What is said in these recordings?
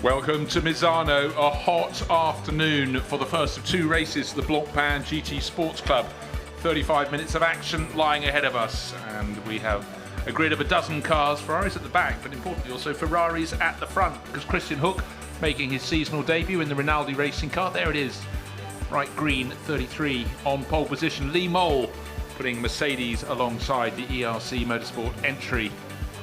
Welcome to Misano, a hot afternoon for the first of two races for the Blancpain GT Sports Club. 35 minutes of action lying ahead of us, and we have a grid of a dozen cars, Ferraris at the back, but importantly also Ferraris at the front, because Christian Hook making his seasonal debut in the Rinaldi racing car. There it is, bright green 33 on pole position. Lee Mole putting Mercedes alongside the ERC Motorsport entry.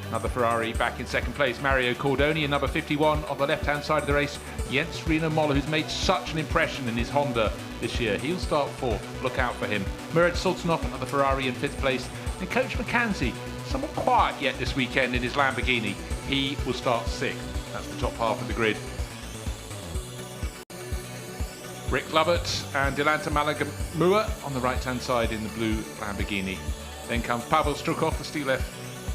Another Ferrari back in second place, Mario Cordoni in number 51 on the left-hand side of the race. Jens Rino Moller, who's made such an impression in his Honda this year. He'll start fourth, look out for him. Murat Sultanov, another Ferrari in fifth place. And Coach McKenzie, somewhat quiet yet this weekend in his Lamborghini. He will start sixth. That's the top half of the grid. Rick Lovett and Dilanta Malagamua on the right-hand side in the blue Lamborghini. Then comes Pavel Strukov, the Steel F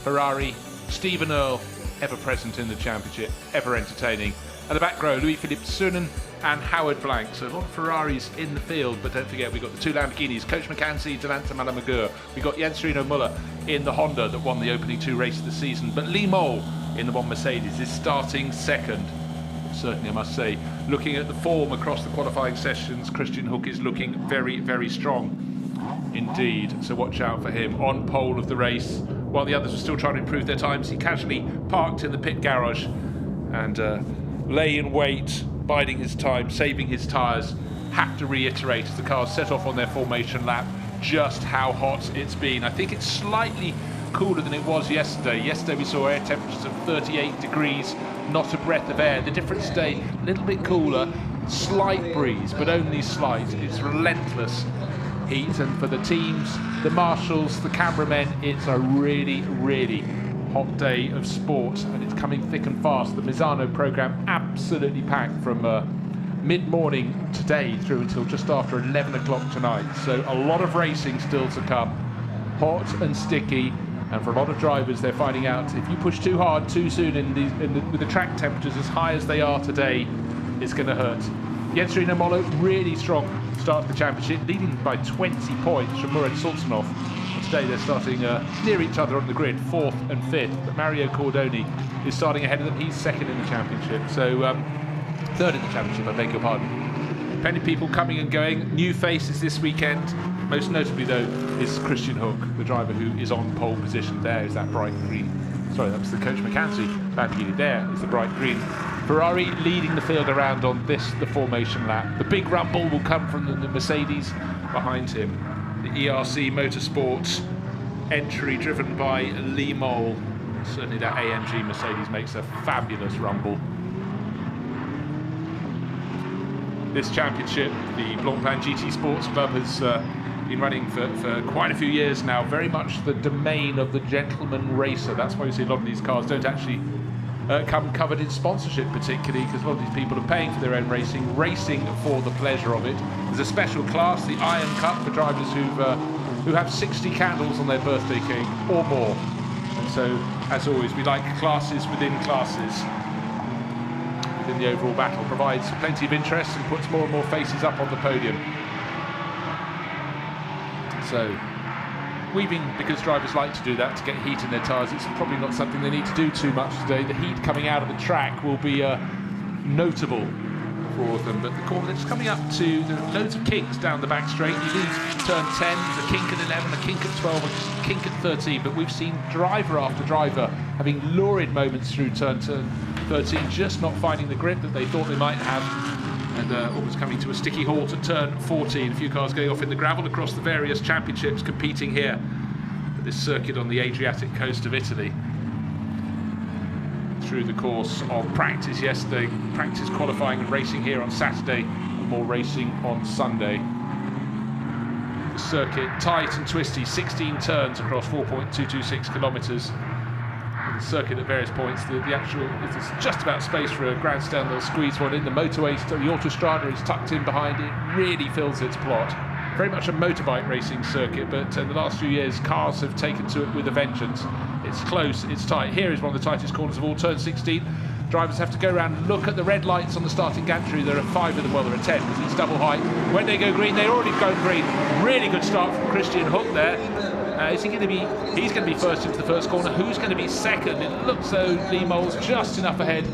Ferrari. Stephen Earle, ever present in the championship, ever entertaining. At the back row, Louis-Philippe Sunnen and Howard Blank. So a lot of Ferraris in the field, but don't forget we've got the two Lamborghinis, Coach McKenzie, Dilanta Malagamua. We've got Jens Rino Muller in the Honda that won the opening two races of the season, but Lee Mole in the one Mercedes is starting second. Certainly, I must say, looking at the form across the qualifying sessions, Christian Hook is looking very, very strong indeed. So watch out for him on pole of the race. While the others were still trying to improve their times, he casually parked in the pit garage and lay in wait, biding his time, saving his tyres. Have to reiterate as the cars set off on their formation lap just how hot it's been. I think it's slightly cooler than it was yesterday. Yesterday we saw air temperatures of 38 degrees, not a breath of air. The difference today, a little bit cooler, slight breeze, but only slight. It's relentless heat, and for the teams, the marshals, the cameramen, it's a really, really hot day of sport, and it's coming thick and fast. The Misano program absolutely packed from mid-morning today through until just after 11 o'clock tonight. So a lot of racing still to come, hot and sticky. And for a lot of drivers, they're finding out if you push too hard too soon with the track temperatures as high as they are today, it's going to hurt. Jens Rino Moller, really strong start to the championship, leading by 20 points from Murat Sultanov. And today they're starting near each other on the grid, fourth and fifth. But Mario Cordoni is starting ahead of them. He's second in the championship. So third in the championship, I beg your pardon. Plenty of people coming and going. New faces this weekend. Most notably, though, is Christian Hook, the driver who is on pole position. There is that bright green. Sorry, that was the Coach McKenzie Lamborghini. There is the bright green Ferrari leading the field around on the formation lap. The big rumble will come from the Mercedes behind him. The ERC Motorsports entry driven by Lee Mole. Certainly that AMG Mercedes makes a fabulous rumble. This championship, the Blancpain GT Sports Club, has been running for quite a few years now. Very much the domain of the gentleman racer. That's why you see a lot of these cars don't actually come covered in sponsorship, particularly because a lot of these people are paying for their own racing for the pleasure of it. There's a special class, the Iron Cup, for drivers who have 60 candles on their birthday cake or more. And so, as always, we like classes within classes. In the overall battle, provides plenty of interest and puts more and more faces up on the podium. So, weaving, because drivers like to do that to get heat in their tyres, it's probably not something they need to do too much today. The heat coming out of the track will be notable for all of them, but the corner, it's coming up to loads of kinks down the back straight. You lose turn 10, there's a kink at 11, a kink at 12, a kink at 13, but we've seen driver after driver having lurid moments through turn 13, just not finding the grip that they thought they might have, and almost coming to a sticky halt at turn 14. A few cars going off in the gravel across the various championships competing here at this circuit on the Adriatic coast of Italy. Through the course of practice yesterday, practice qualifying and racing here on Saturday, and more racing on Sunday. The circuit tight and twisty, 16 turns across 4.226 kilometres. The circuit at various points, the actual, it's just about space for a grandstand. They'll squeeze one in. The motorway, the Autostrada is tucked in behind it, really fills its plot. Very much a motorbike racing circuit, but in the last few years, cars have taken to it with a vengeance. It's close, it's tight. Here is one of the tightest corners of all, turn 16. Drivers have to go around and look at the red lights on the starting gantry. There are 5 of them, well, there are 10 because it's double height. When they go green, they're already going green. Really good start from Christian Hook there. Is he going to be? He's going to be first into the first corner. Who's going to be second? It looks though Lee Mole's just enough ahead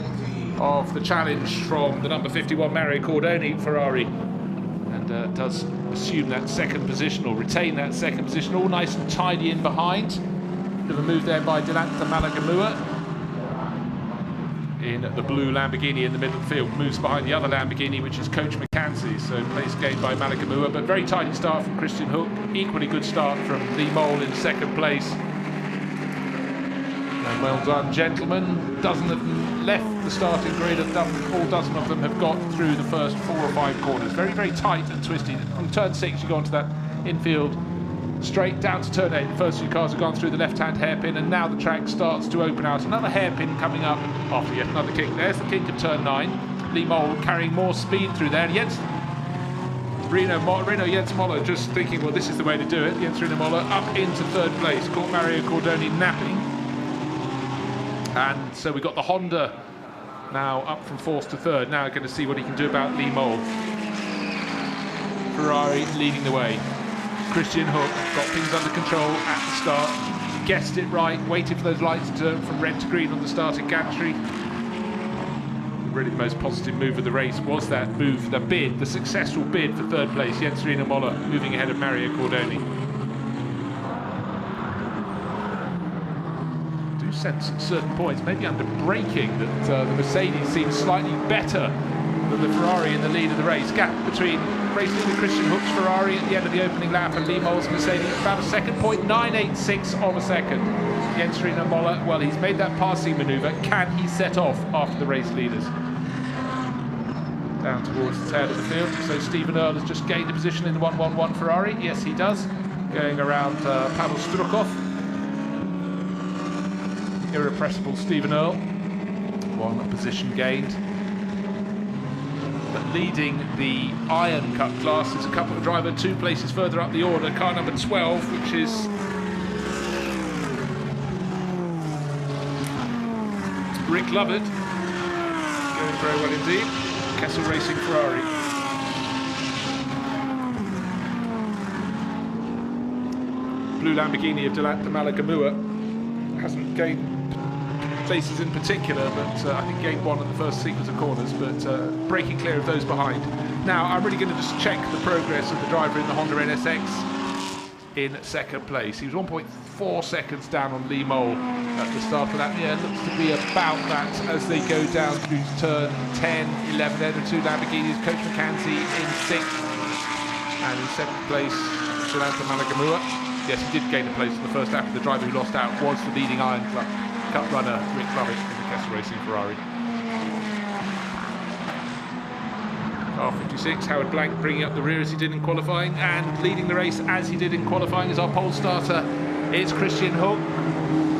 of the challenge from the number 51 Mario Cordoni Ferrari, and does assume that second position, or retain that second position, all nice and tidy in behind. Bit of a move there by Delanta Malagamua in the blue Lamborghini in the middle of the field, moves behind the other Lamborghini, which is Coach McCancy. So place gained by Malagamua, but very tidy start from Christian Hook. Equally good start from Lee Mole in second place. And well done, gentlemen. Dozen of them left the starting grid, all dozen of them have got through the first 4 or 5 corners. Very, very tight and twisty. On turn 6, you go onto that infield straight down to turn 8. The first 2 cars have gone through the left-hand hairpin, and now the track starts to open out. Another hairpin coming up after yet another kick. There's the kick of turn 9. Lee Mole carrying more speed through there. Jens Moller just thinking, well, this is the way to do it. Jens Rino Moller up into third place. Caught Mario Cordoni napping. And so we've got the Honda now up from 4th to 3rd. Now going to see what he can do about Lee Mole. Ferrari leading the way. Christian Hook got things under control at the start. Guessed it right, waited for those lights to turn from red to green on the starting gantry. Really the most positive move of the race was that move, the bid, the successful bid for 3rd place. Jens Rino Moller moving ahead of Mario Cordoni. Do sense at certain points, maybe under braking, that the Mercedes seems slightly better than the Ferrari in the lead of the race. Gap between race leader Christian Hook's Ferrari at the end of the opening lap and Lee Mole's Mercedes about a second, 0.986 of a second. Jens Rino Moller, well, he's made that passing manoeuvre. Can he set off after the race leaders? Down towards the tail of the field. So Stephen Earle has just gained a position in the 111 Ferrari. Yes, he does. Going around Pavel Strukov. Irrepressible Stephen Earle. 1 position gained. But leading the Iron Cup class is a couple of driver 2 places further up the order. Car number 12, which is Rick Lovett. Going very well indeed. Kessel Racing Ferrari. Blue Lamborghini of Delanta Malagamua hasn't gained places in particular, but I think gained 1 in the first sequence of corners, but breaking clear of those behind. Now I'm really going to just check the progress of the driver in the Honda NSX in 2nd place. He was 1.4 seconds down on Lee Mole at the start of that. Yeah, it looks to be about that as they go down through turn 10, 11. There are 2 Lamborghinis. Coach McCancy in 6th, and in 7th place Delanta Malagamua. Yes, he did gain a place in the first lap. The driver who lost out was the leading Iron Cup runner Rick Lovett in the Kessel Racing Ferrari. Car 56, Howard Blank bringing up the rear as he did in qualifying, and leading the race as he did in qualifying as our pole starter. It's Christian Hook.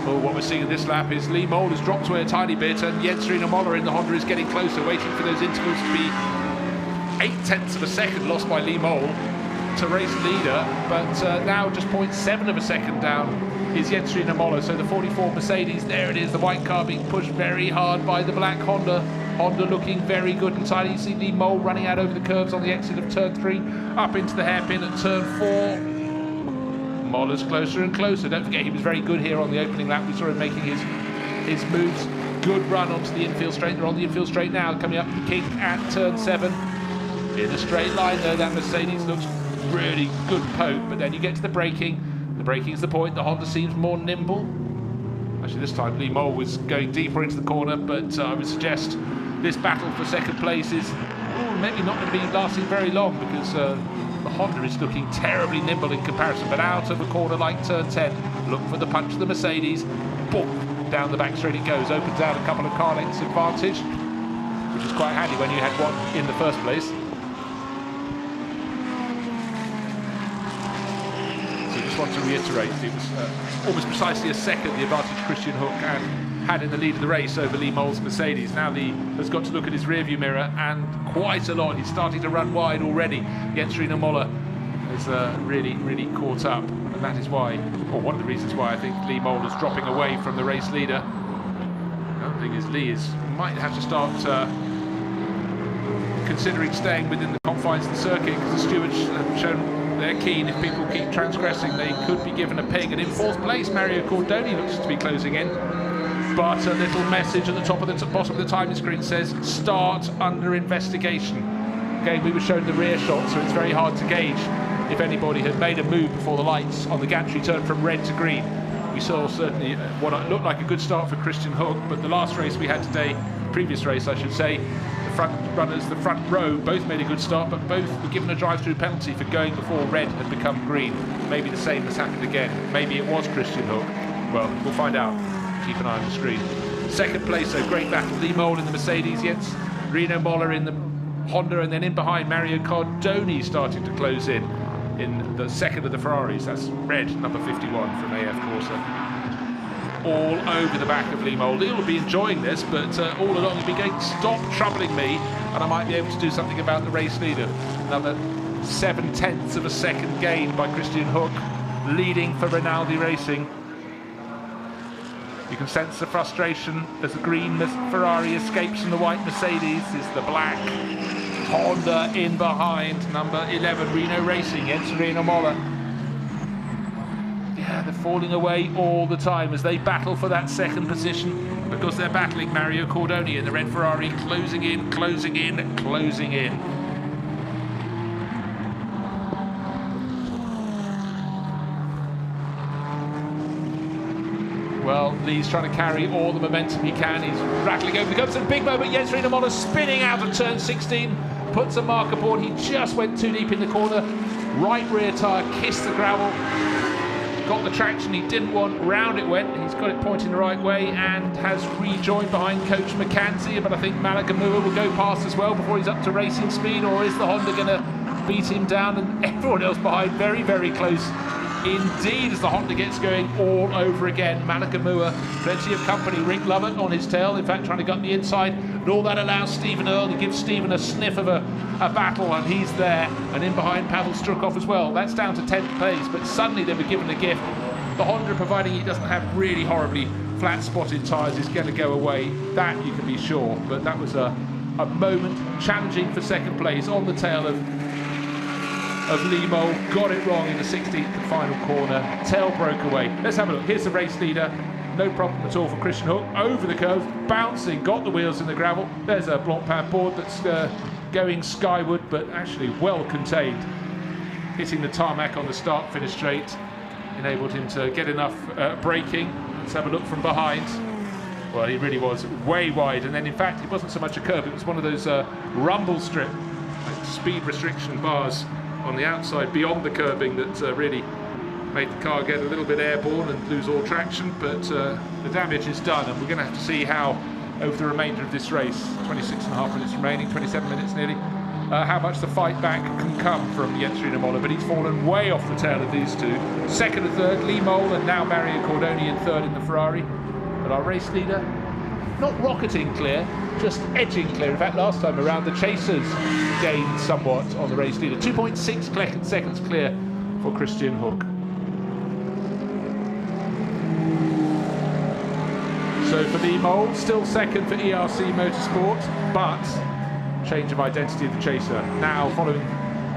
Well, what we're seeing in this lap is Lee Mole has dropped away a tiny bit, and Jens Rino Moller in the Honda is getting closer, waiting for those intervals to be 0.8 of a second lost by Lee Mole to race leader, but now just 0.7 of a second down is Jens Rino Moller. So the 44 Mercedes, there it is, the white car being pushed very hard by the black Honda. Honda looking very good and tidy. You see Lee Mole running out over the curves on the exit of turn 3, up into the hairpin at turn 4. Moller's closer and closer. Don't forget he was very good here on the opening lap. We saw him making his moves. Good run onto the infield straight. They're on the infield straight now, coming up the kink at turn 7. In a straight line though, that Mercedes looks really good poke, but then you get to the braking. The braking is the point. The Honda seems more nimble. Actually, this time Lee Mole was going deeper into the corner, but I would suggest this battle for 2nd place is maybe not going to be lasting very long, because the Honda is looking terribly nimble in comparison. But out of a corner like turn 10, look for the punch of the Mercedes. Boom, down the back straight it goes. Opens out a couple of car lengths advantage, which is quite handy when you had 1 in the first place. Want to reiterate, it was almost precisely a second the advantage Christian Hook had in the lead of the race over Lee Mole's Mercedes. Now Lee has got to look at his rearview mirror, and quite a lot. He's starting to run wide already. Jens Rino Moller is really caught up, and that is why, or one of the reasons why I think Lee Mole is dropping away from the race leader. The other thing is Lee might have to start considering staying within the confines of the circuit, because the stewards have shown they're keen. If people keep transgressing, they could be given a peg. And in 4th place, Mario Cordoni looks to be closing in. but a little message at the top of the bottom of the timing screen says start under investigation. Again, we were shown the rear shot, so it's very hard to gauge if anybody had made a move before the lights on the gantry turned from red to green. We saw certainly what looked like a good start for Christian Hook, but the last race we had today, previous race I should say, the front runners, the front row, both made a good start, but both were given a drive-through penalty for going before red had become green. Maybe the same has happened again. Maybe it was Christian Hook. Well, we'll find out. Keep an eye on the screen. Second place, so great battle. Lee Mole in the Mercedes, Jens Reno Moller in the Honda, and then in behind Mario Cardoni starting to close in the second of the Ferraris. That's red, number 51 from AF Corsa. All over the back of Lee Mole. Lee will be enjoying this, but all along he'll be going, stop troubling me, and I might be able to do something about the race leader. Another 7/10 of a second gain by Christian Hook, leading for Rinaldi Racing. You can sense the frustration as the green Ferrari escapes from the white Mercedes. Is the black Honda in behind, number 11, Reno Racing, Jens Reno Moller. Yeah, they're falling away all the time as they battle for that second position, because they're battling Mario Cardoni in the red Ferrari, closing in, closing in, closing in. Well, Lee's trying to carry all the momentum he can. He's rattling over the curbs. A big moment. Jens Reno Moller spinning out of turn 16. Puts a marker board. He just went too deep in the corner. Right rear tyre kissed the gravel. Got the traction he didn't want. Round it went. He's got it pointing the right way and has rejoined behind Coach McKenzie. But I think Malagamua will go past as well before he's up to racing speed. Or is the Honda going to beat him down? And everyone else behind very, very close indeed as the Honda gets going all over again. Malagamua, plenty of company. Rick Lovett on his tail, in fact trying to gut the inside, and all that allows Stephen Earle to give Stephen a sniff of a battle, and he's there, and in behind Pavel Strukov as well. That's down to 10th place, but suddenly they were given a gift. The Honda, providing he doesn't have really horribly flat spotted tyres, is going to go away, that you can be sure. But that was a moment challenging for second place on the tail of Lee Mole. Got it wrong in the 16th and final corner. Tail broke away. Let's have a look. Here's the race leader. No problem at all for Christian Hook. Over the curve, bouncing, got the wheels in the gravel. There's a Blancpain board that's going skyward, but actually well contained. Hitting the tarmac on the start-finish straight enabled him to get enough braking. Let's have a look from behind. Well, he really was way wide, and then in fact it wasn't so much a curve, it was one of those rumble strip speed restriction bars on the outside beyond the curbing that really made the car get a little bit airborne and lose all traction, but the damage is done, and we're going to have to see how over the remainder of this race, 26.5 minutes remaining, 27 minutes nearly, how much the fight back can come from Jens Reno Moller, but he's fallen way off the tail of these two. Second and third, Lee Mole, and now Mario Cardoni in third in the Ferrari. But our race leader, not rocketing clear, just edging clear. In fact, last time around, the Chasers gained somewhat on the race leader. 2.6 seconds clear for Christian Hook. So for Lee Mole, still second for ERC Motorsport, but change of identity of the Chaser. Now following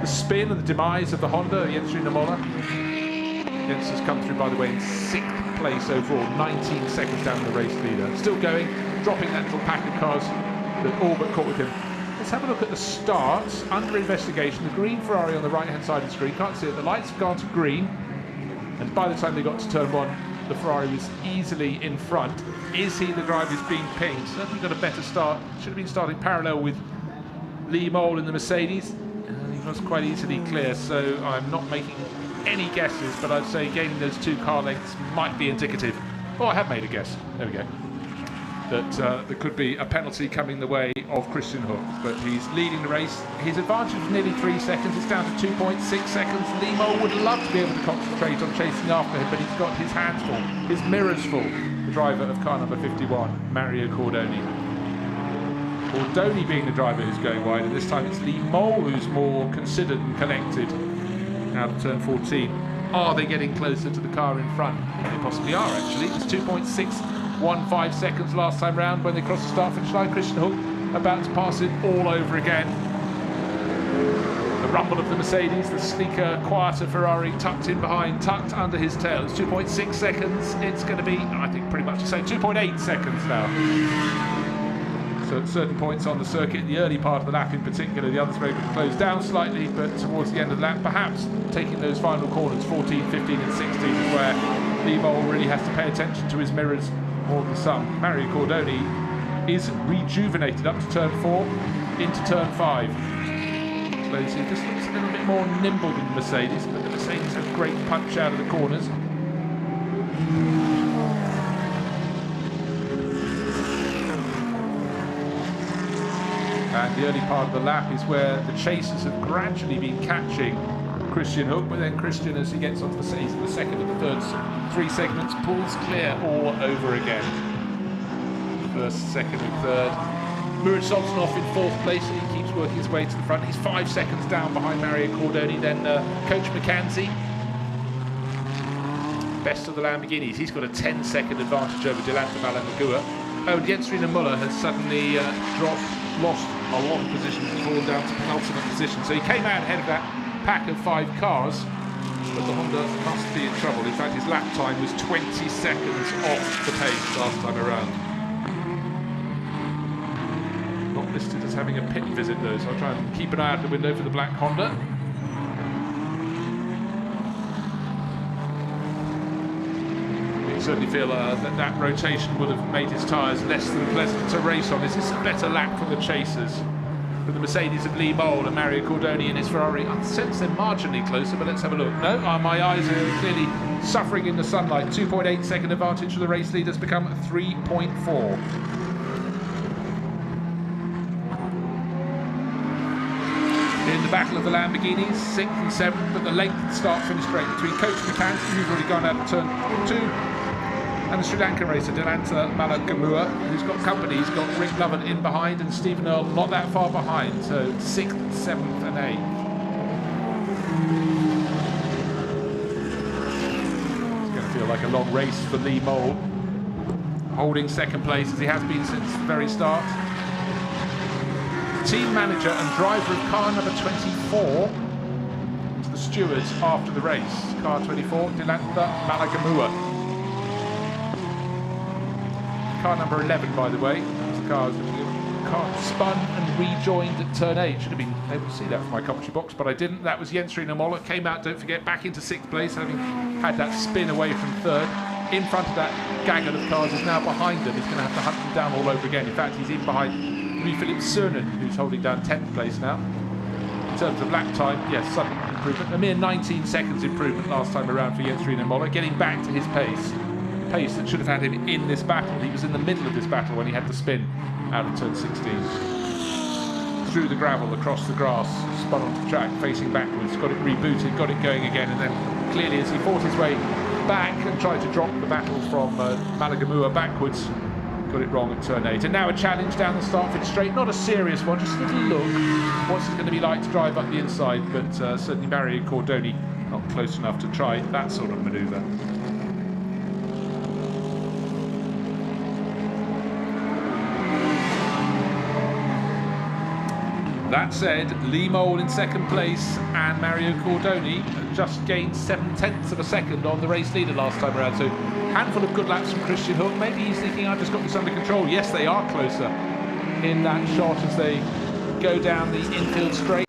the spin and the demise of the Honda, Jens Reno Moller. Jens has come through, by the way, in 6th place overall, 19 seconds down the race leader. Still going, dropping that little pack of cars that all but caught with him. Let's have a look at the start. Under investigation, the green Ferrari on the right-hand side of the screen. Can't see it. The lights have gone to green. And by the time they got to turn one, the Ferrari was easily in front. Is he the driver who's being pinged? Certainly got a better start. Should have been starting parallel with Lee Mole in the Mercedes. He was quite easily clear, so I'm not making any guesses, but I'd say gaining those 2 car lengths might be indicative. Oh, I have made a guess. There we go. That there could be a penalty coming the way of Christian Hook, but he's leading the race. His advantage is nearly 3 seconds. It's down to 2.6 seconds. Lee Mole would love to be able to concentrate on chasing after him, but he's got his hands full, his mirrors full. The driver of car number 51, Mario Cardoni. Cardoni being the driver who's going wide, and this time it's Lee Mole who's more considered and collected. Out of turn 14. Are they getting closer to the car in front? They possibly are, actually. It's 2.615 seconds last time round when they crossed the start-finish line. Christian Hook about to pass it all over again. The rumble of the Mercedes, the sleeker, quieter Ferrari tucked in behind, tucked under his tail. It's 2.6 seconds. It's going to be, I think, pretty much the same. 2.8 seconds now. So at certain points on the circuit, the early part of the lap in particular, the others were able to close down slightly, but towards the end of the lap, perhaps taking those final corners, 14, 15 and 16, is where Lee really has to pay attention to his mirrors more than some. Mario Cordoni is rejuvenated up to turn 4, into turn 5. This looks a little bit more nimble than the Mercedes, but the Mercedes have great punch out of the corners. And the early part of the lap is where the chasers have gradually been catching Christian Hook, but then Christian, as he gets onto the second and the third 3 segments, pulls clear all over again. First, second and third. Murat Solzhenitsyn in 4th place, and he keeps working his way to the front. He's 5 seconds down behind Mario Cordoni, then Coach McKenzie. Best of the Lamborghinis. He's got a 10-second advantage over Delanta Malagua. Oh, Jens Muller has suddenly lost a lot of positions and fallen down to penultimate position. So he came out ahead of that pack of 5 cars, but the Honda must be in trouble. In fact, his lap time was 20 seconds off the pace last time around. Not listed as having a pit visit though, so I'll try and keep an eye out the window for the black Honda. You certainly feel that rotation would have made his tyres less than pleasant to race on. Is this a better lap from the chasers? With the Mercedes of Lee Mole and Mario Cordoni in his Ferrari, I sense they're marginally closer, but let's have a look. No, my eyes are clearly suffering in the sunlight. 2.8 second advantage for the race leaders become 3.4. In the battle of the Lamborghinis, 6th and 7th, but the length start-finish straight between Coach McKenzie, who's already gone out of turn 2, and the Sri Lankan racer Delanta Malagua, who's got company. He's got Rick Lovett in behind and Stephen Earle not that far behind, so 6th, 7th and 8th. It's going to feel like a long race for Lee Mole, holding 2nd place as he has been since the very start. Team manager and driver of car number 24 to the stewards after the race. Car 24, Delanta Malagua. Car number 11, by the way. The car spun and rejoined at turn 8. Should have been able to see that from my commentary box, but I didn't. That was Jens Moller. Came out, don't forget, back into 6th place, having had that spin away from 3rd. In front of that gaggle of cars, is now behind them. He's going to have to hunt them down all over again. In fact, he's in behind Philip Cernan, who's holding down 10th place now. In terms of lap time, yes, sudden improvement. A mere 19 seconds improvement last time around for Jens Moller, getting back to his pace that should have had him in this battle. He was in the middle of this battle when he had to spin out of turn 16. Through the gravel, across the grass, spun onto the track, facing backwards, got it rebooted, got it going again, and then clearly as he fought his way back and tried to drop the battle from Malagua backwards, got it wrong at turn 8. And now a challenge down the start-finish straight, not a serious one, just a little look what's it going to be like to drive up the inside, but certainly Mario Cordoni not close enough to try that sort of manoeuvre. That said, Lee Mole in 2nd place and Mario Cordoni just gained 7/10 of a second on the race leader last time around. So handful of good laps from Christian Hook. Maybe he's thinking, I've just got this under control. Yes, they are closer in that shot as they go down the infield straight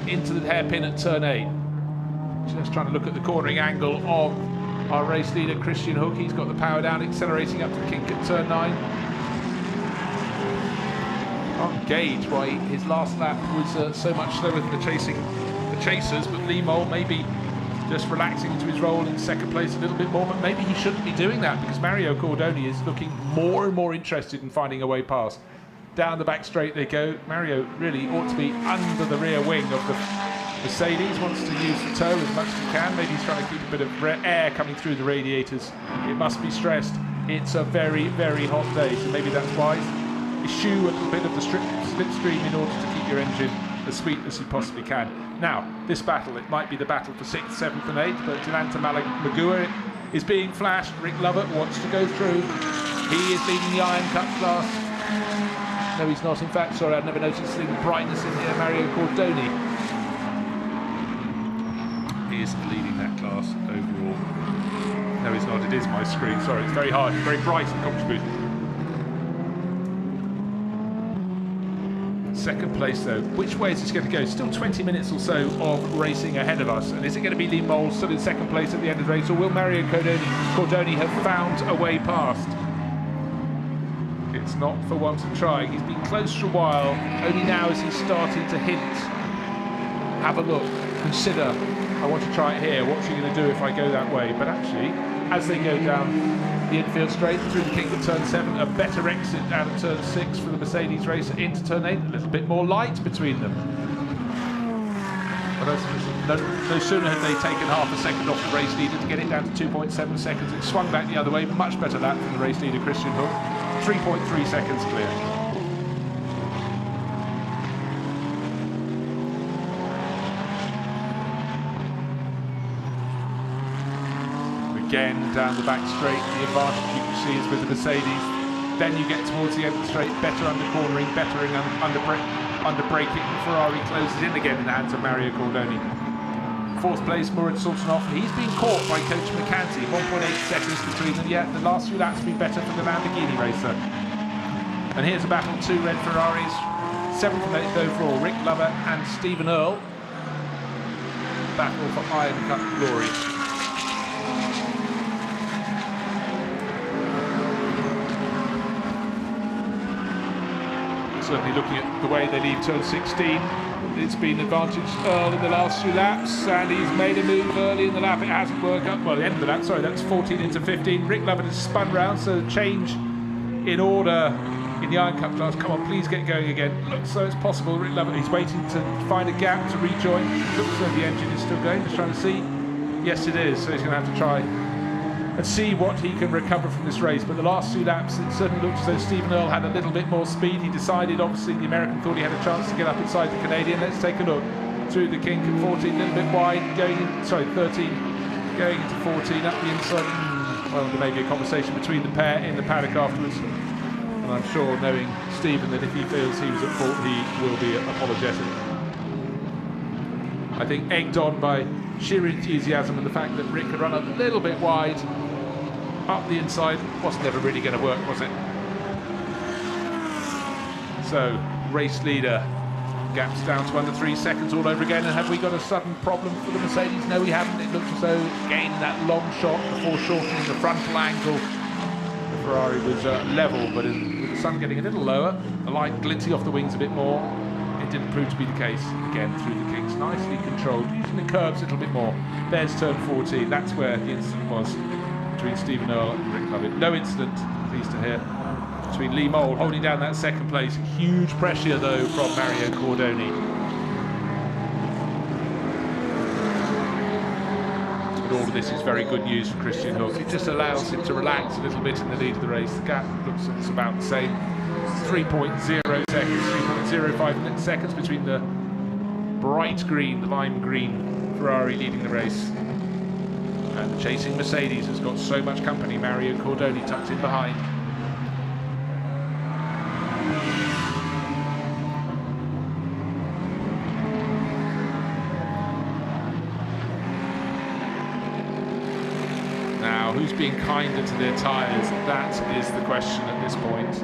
into the hairpin at turn 8. Just trying to look at the cornering angle of our race leader Christian Hook. He's got the power down, accelerating up to the kink at turn 9. Can't gauge why his last lap was so much slower than the chasers, but Lee Mole maybe just relaxing into his role in 2nd place a little bit more, but maybe he shouldn't be doing that because Mario Cordoni is looking more and more interested in finding a way past. Down the back straight they go. Mario really ought to be under the rear wing of the Mercedes, wants to use the toe as much as he can. Maybe he's trying to keep a bit of air coming through the radiators. It must be stressed, it's a very, very hot day, so maybe that's wise. Eschew a little bit of the slipstream in order to keep your engine as sweet as you possibly can. Now, this battle, it might be the battle for 6th, 7th and 8th, but Delanta Malagua is being flashed. Rick Lovett wants to go through. He is leading the Iron Cup class. No, he's not. In fact, sorry, I've never noticed the brightness in here. Mario Cordoni is leading that class overall. No, it's not. It is my screen. Sorry, it's very hard. Very bright and contributing. Second place though, which way is this going to go? Still 20 minutes or so of racing ahead of us, and is it going to be Lee Mole still in second place at the end of the race, or will Mario Cordoni have found a way past? It's not for want of trying. He's been close for a while, only now is he starting to hint. Have a look, consider, I want to try it here, what's he going to do if I go that way? But actually, as they go down the infield straight through the kink of turn 7, a better exit out of turn 6 for the Mercedes racer into turn 8, a little bit more light between them. But no sooner had they taken half a second off the race leader to get it down to 2.7 seconds, it swung back the other way, much better lap from the race leader Christian Hook, 3.3 seconds clear. Again, down the back straight, the advantage you can see is with the Mercedes. Then you get towards the end of the straight, better under cornering, better in under braking. Ferrari closes in again in the hands of Mario Cordoni. Fourth place, Murat Sultanov. He's been caught by Coach McCanty, 1.8 seconds between them, yet the last few laps have been better for the Lamborghini racer. And here's a battle, 2 red Ferraris, 7th and 8th overall, Rick Lover and Stephen Earle. Battle for Iron Cup glory. Certainly looking at the way they leave turn 16, it's been advantage Earle in the last few laps, and he's made a move early in the lap. It hasn't worked out. Well, the end of the lap, sorry, that's 14 into 15. Rick Lovett has spun round, so the change in order in the Iron Cup class. Come on, please get going again. Looks so it's possible. Rick Lovett, he's waiting to find a gap to rejoin. Looks as though the engine is still going, just trying to see. Yes, it is, so he's going to have to try and see what he can recover from this race. But the last few laps, it certainly looked as though Stephen Earle had a little bit more speed. He decided, obviously, the American thought he had a chance to get up inside the Canadian. Let's take a look. Through the kink at 14, a little bit wide, going in, sorry, 13, going into 14, up the inside. Well, there may be a conversation between the pair in the paddock afterwards. And I'm sure, knowing Stephen, that if he feels he was at fault, he will be apologetic. I think egged on by sheer enthusiasm and the fact that Rick had run a little bit wide up the inside, was never really going to work, was it? So, race leader, gaps down to under 3 seconds all over again. And have we got a sudden problem for the Mercedes? No, we haven't. It looks as though, again, that long shot before shortening the frontal angle, the Ferrari was level, but with the sun getting a little lower, the light glinting off the wings a bit more, it didn't prove to be the case. Again, through the kinks, nicely controlled, using the curbs a little bit more. There's turn 14, that's where the incident was between Stephen Earle and Rick Lovett. No incident, pleased to hear, between Lee Mould holding down that second place. Huge pressure though from Mario Cordoni. But all of this is very good news for Christian Hook. It just allows him to relax a little bit in the lead of the race. The gap looks it's about the same. 3.0 seconds, 3.05 seconds between the bright green, the lime green Ferrari leading the race, and the chasing Mercedes has got so much company. Mario Cordoni tucked in behind. Now, who's being kinder to their tyres? That is the question at this point.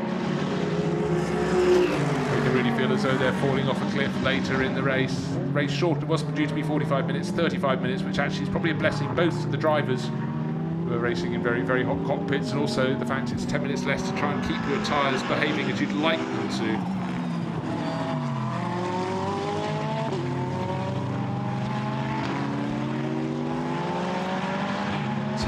We can really feel as though they're falling off a cliff later in the race. Race short, it was due to be 45 minutes, 35 minutes, which actually is probably a blessing both to the drivers who are racing in very, very hot cockpits, and also the fact it's 10 minutes less to try and keep your tyres behaving as you'd like them to.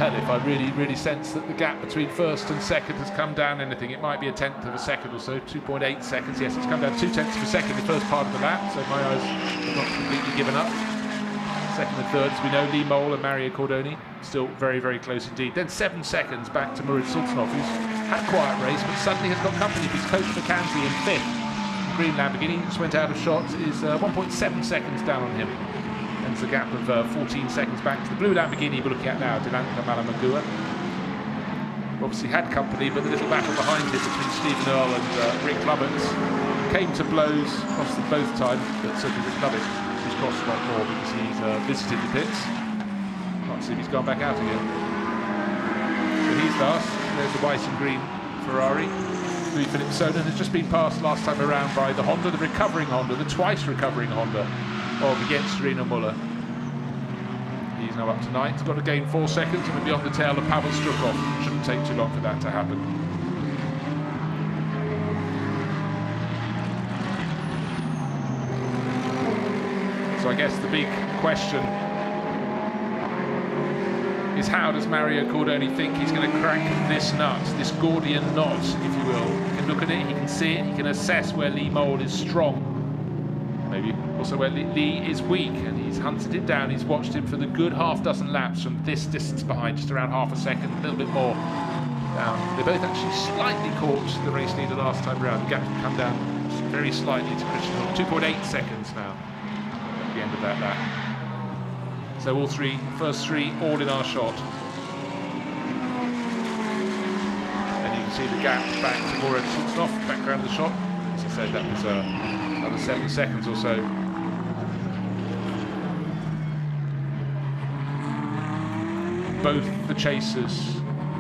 If I really sense that the gap between first and second has come down anything, it might be a tenth of a second or so, 2.8 seconds. Yes, it's come down 0.2 of a second the first part of the lap, so my eyes have not completely given up. Second and third, as we know, Lee Mould and Mario Cordoni still very, very close indeed. Then 7 seconds back to Murat Sultanov, who's had a quiet race, but suddenly has got company because Coach McCanty in 5th. The green Lamborghini just went out of shot, is 1.7 seconds down on him. Hence the gap of 14 seconds back to the blue Lamborghini we're looking at now, Dilanka Malamagua. Obviously had company, but the little battle behind him between Stephen Earle and Rick Lovett came to blows across them both times, but certainly Rick Lovett has crossed a lot more because he's visited the pits. can't see if he's gone back out again. So he's last. There's the white and green Ferrari. Louis-Philippe Soden has just been passed last time around by the Honda, the recovering Honda, the twice recovering Honda of against Rino Muller. He's now up to 9th. He's got to gain 4 seconds and will be on the tail of Pavel Strukov. Shouldn't take too long for that to happen. So I guess the big question is, how does Mario Cordoni think he's going to crack this nut, this Gordian knot, if you will? He can look at it, he can see it, he can assess where Lee Mold is strong, maybe also where Lee is weak, and he's hunted it down. He's watched him for the good half dozen laps from this distance behind, just around half a second, a little bit more down. They both actually slightly caught the race leader last time around. The gap can come down very slightly to Christian Horner. 2.8 seconds now at the end of that lap. So all three, first three, all in our shot. And you can see the gap back to Moritz Sultanov, background of the shot. As I said, that was another 7 seconds or so. Both the chasers,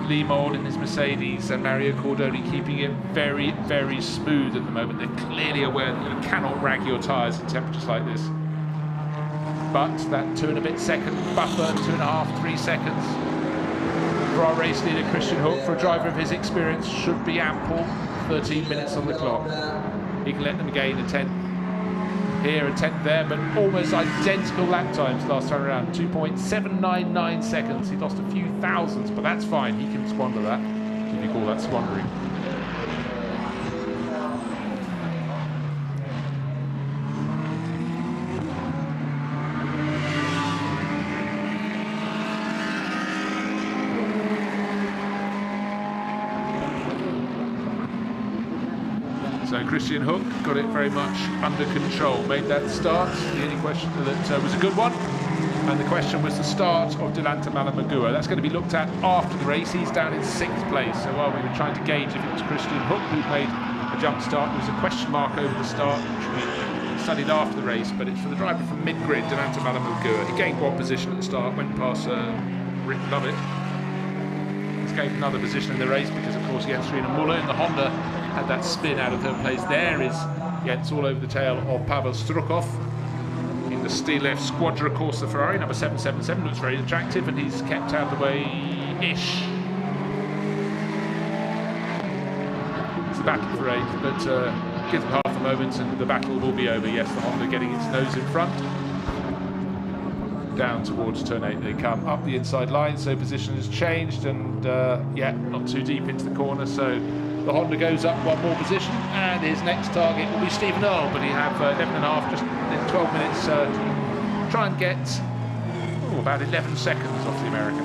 Lee Mold in his Mercedes and Mario Cordoni, keeping it very, very smooth at the moment. They're clearly aware that you cannot rag your tyres in temperatures like this. But that 2 and a bit second buffer, 2.5, 3 seconds for our race leader Christian Hook, for a driver of his experience, should be ample. 13 minutes on the clock. He can let them gain a 10th here, a 10th there, but almost identical lap times last time around. 2.799 seconds. He lost a few thousandths, but that's fine. He can squander that, if you call that squandering. So Christian Hook got it very much under control, made that start. The only question that was a good one, and the question was the start of Delanta Malamagua. That's going to be looked at after the race. He's down in 6th place, so while we were trying to gauge if it was Christian Hook who made a jump start, there was a question mark over the start, which we studied after the race, but it's for the driver from mid-grid, Delanta Malamagua. He gained 1 position at the start, went past Rick Lovett. He's gained another position in the race because, of course, Jens Rino Muller in the Honda had that spin out of third place. There is Jens all over the tail of Pavel Strukov in the Steel F Squadra Corsa Ferrari, number 777. Looks very attractive, and he's kept out of the way-ish. It's a battle for 8th, but give them half a moment and the battle will be over. Yes, the Honda getting its nose in front. Down towards turn 8 they come, up the inside line, so position has changed, and yeah, not too deep into the corner, so the Honda goes up 1 more position, and his next target will be Stephen Earle, but he have 11.5, just 12 minutes to try and get about 11 seconds off the American.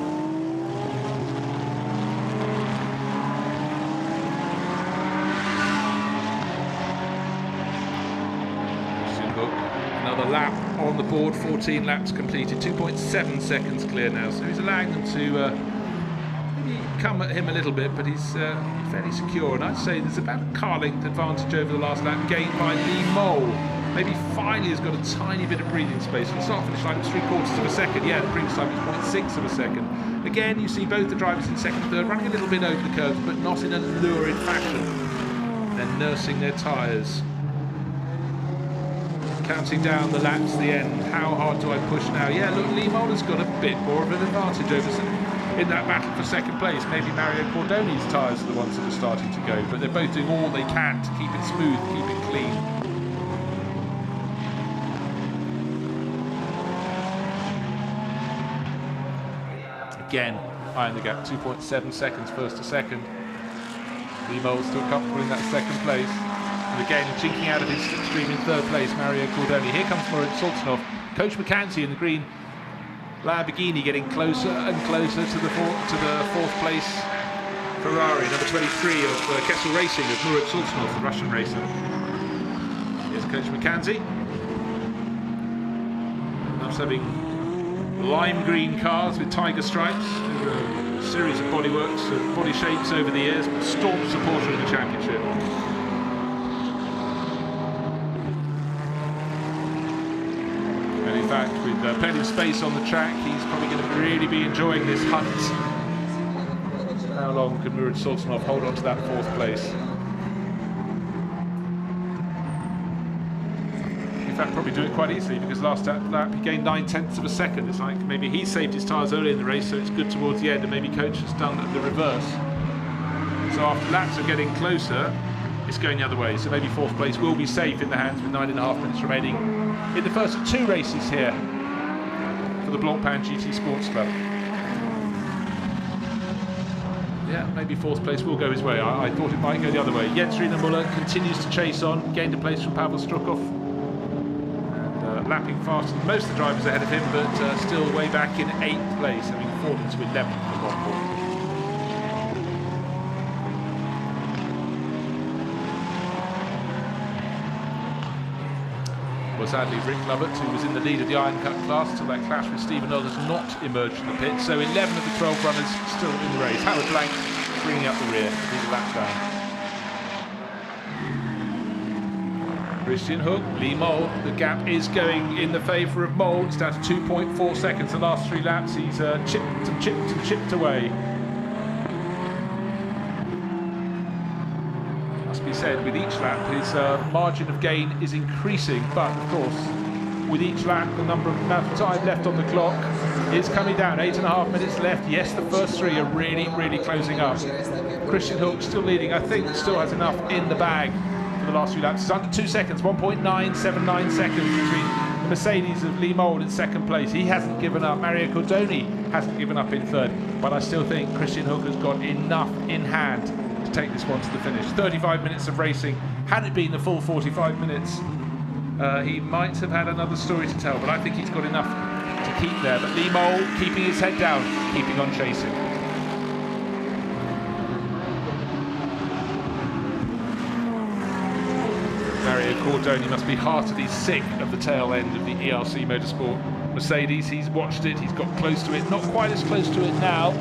Christian Hook, another lap on the board, 14 laps completed, 2.7 seconds clear now, so he's allowing them to come at him a little bit, but he's fairly secure, and I'd say there's about a car length advantage over the last lap gained by Lee Moll. Maybe finally has got a tiny bit of breathing space. On the start finish line, it was 3/4 of a second. Yeah, the previous time it was 0.6 of a second. Again, you see both the drivers in second and third running a little bit over the curves, but not in a lurid fashion. They're nursing their tyres. Counting down the laps to the end. How hard do I push now? Yeah, look, Lee Moll has got a bit more of an advantage over some in that battle for second place. Maybe Mario Cordoni's tyres are the ones that are starting to go, but they're both doing all they can to keep it smooth, keep it clean. Again, eyeing the gap, 2.7 seconds first to second. Lee Moll still comfortable in that second place. And again, chinking out of his slipstream in third place, Mario Cordoni. Here comes Moritz Sultanov. Coach McCanty in the green Lamborghini getting closer and closer to the fourth place Ferrari, number 23 of Kessel Racing, of Moritz Sultanov, the Russian racer. Here's Coach McCanty. Loves having lime green cars with tiger stripes. A series of bodyworks, body shapes over the years, but staunch supporter of the championship. In fact, with plenty of space on the track, he's probably going to really be enjoying this hunt. How long can Murat Sultanov hold on to that 4th place? In fact, probably do it quite easily, because last lap he gained 9/10 of a second. It's like maybe he saved his tyres early in the race, so it's good towards the end, and maybe coach has done the reverse. So after laps are getting closer, it's going the other way. So maybe 4th place will be safe in the hands with 9.5 minutes remaining in the first of 2 races here for the Blancpain GT Sports Club. Yeah, maybe 4th place will go his way. I thought it might go the other way. Jens Muller continues to chase on, gained a place from Pavel Strukov. And lapping faster than most of the drivers ahead of him, but still way back in 8th place, having fallen to 11th at one point. Well, sadly, Rick Lovett, who was in the lead of the Iron Cut class till that clash with Stephen Earl, has not emerged from the pit. So 11 of the 12 runners still in the race. Howard Blank bringing up the rear. He's a lap down. Christian Hook, Lee Mole. The gap is going in the favour of Mole. It's down to 2.4 seconds. The last 3 laps, he's chipped away. Be said, with each lap his margin of gain is increasing, but of course with each lap the amount of time left on the clock is coming down. 8.5 minutes left. Yes, the first 3 are really closing up. Christian Hook still leading. I think still has enough in the bag for the last 3 laps. It's under 2 seconds, 1.979 seconds between the Mercedes of Lee Mold in 2nd place. He hasn't given up. Mario Cordoni hasn't given up in 3rd, but I still think Christian Hook has got enough in hand to take this one to the finish. 35 minutes of racing. Had it been the full 45 minutes, he might have had another story to tell, but I think he's got enough to keep there. But Lee Mole keeping his head down, keeping on chasing. Mario Cordoni must be heartily sick of the tail end of the ERC Motorsport Mercedes. He's watched it, he's got close to it, not quite as close to it now.